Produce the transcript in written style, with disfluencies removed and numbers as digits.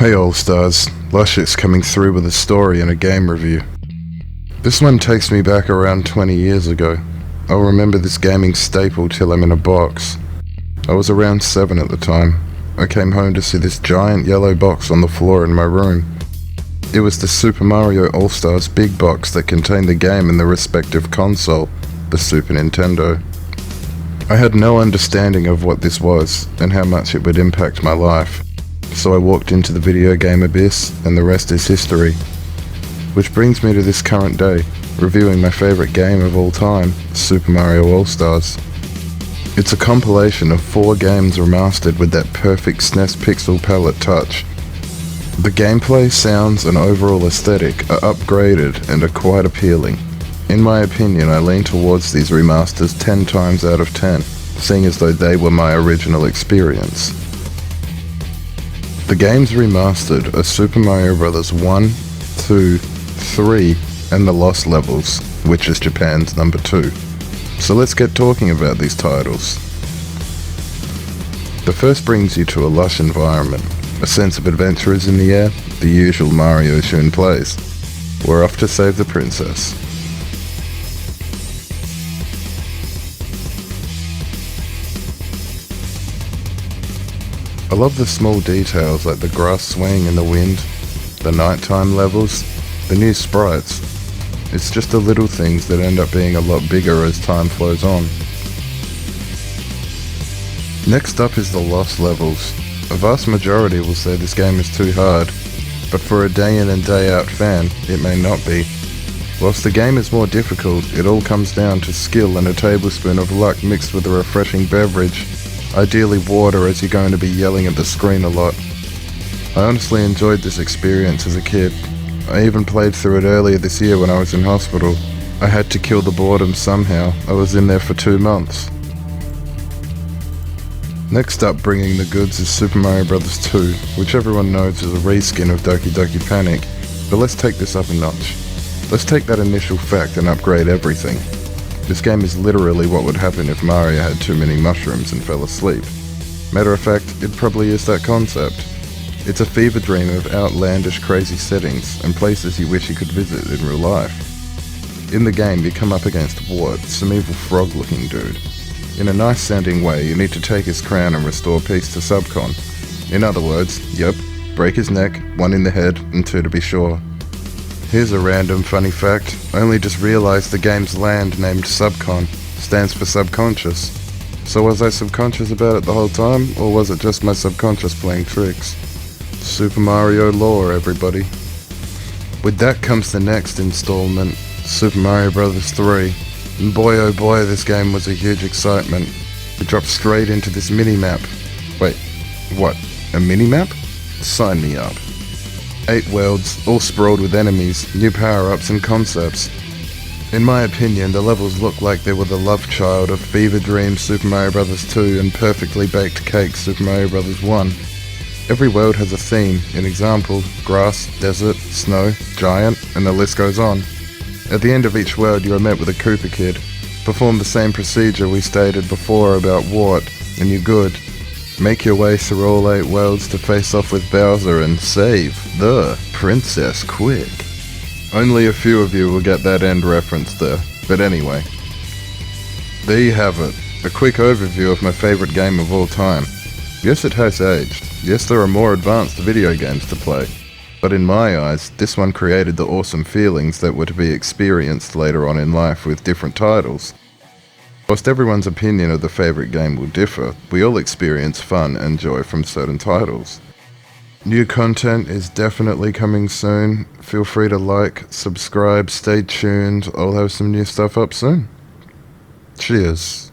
Hey All Stars, Luscious coming through with a story and a game review. This one takes me back around 20 years ago. I'll remember this gaming staple till I'm in a box. I was around 7 at the time. I came home to see this giant yellow box on the floor in my room. It was the Super Mario All-Stars big box that contained the game and the respective console, the Super Nintendo. I had no understanding of what this was and how much it would impact my life. So I walked into the video game abyss, and the rest is history. Which brings me to this current day, reviewing my favourite game of all time, Super Mario All-Stars. It's a compilation of 4 games remastered with that perfect SNES pixel palette touch. The gameplay, sounds and overall aesthetic are upgraded and are quite appealing. In my opinion, I lean towards these remasters 10 times out of 10, seeing as though they were my original experience. The games remastered are Super Mario Bros. 1, 2, 3, and The Lost Levels, which is Japan's number 2. So let's get talking about these titles. The first brings you to a lush environment. A sense of adventure is in the air, the usual Mario tune plays. We're off to save the princess. I love the small details like the grass swaying in the wind, the nighttime levels, the new sprites. It's just the little things that end up being a lot bigger as time flows on. Next up is the Lost Levels. A vast majority will say this game is too hard, but for a day in and day out fan, it may not be. Whilst the game is more difficult, it all comes down to skill and a tablespoon of luck mixed with a refreshing beverage. Ideally water, as you're going to be yelling at the screen a lot. I honestly enjoyed this experience as a kid. I even played through it earlier this year when I was in hospital. I had to kill the boredom somehow. I was in there for 2 months. Next up bringing the goods is Super Mario Bros. 2, which everyone knows is a reskin of Doki Doki Panic, but let's take this up a notch. Let's take that initial fact and upgrade everything. This game is literally what would happen if Mario had too many mushrooms and fell asleep. Matter of fact, it probably is that concept. It's a fever dream of outlandish crazy settings and places you wish you could visit in real life. In the game you come up against Wart, some evil frog looking dude. In a nice sounding way you need to take his crown and restore peace to Subcon. In other words, break his neck, 1 in the head and 2 to be sure. Here's a random funny fact. I only just realised the game's land named Subcon stands for subconscious. So was I subconscious about it the whole time, or was it just my subconscious playing tricks? Super Mario lore, everybody. With that comes the next installment, Super Mario Bros. 3. And boy oh boy, this game was a huge excitement. We dropped straight into this mini-map. Wait, what? A mini-map? Sign me up. 8 worlds, all sprawled with enemies, new power-ups and concepts. In my opinion, the levels look like they were the love child of Fever Dream Super Mario Bros. 2 and Perfectly Baked Cake Super Mario Bros. 1. Every world has a theme, an example, grass, desert, snow, giant, and the list goes on. At the end of each world you are met with a Koopa Kid. Perform the same procedure we stated before about Wart, and you're good. Make your way through all 8 worlds to face off with Bowser and save the princess quick. Only a few of you will get that end reference there, but anyway. There you have it, a quick overview of my favourite game of all time. Yes, it has aged. Yes, there are more advanced video games to play. But in my eyes, this one created the awesome feelings that were to be experienced later on in life with different titles. Whilst everyone's opinion of the favourite game will differ, we all experience fun and joy from certain titles. New content is definitely coming soon. Feel free to like, subscribe, stay tuned. I'll have some new stuff up soon. Cheers.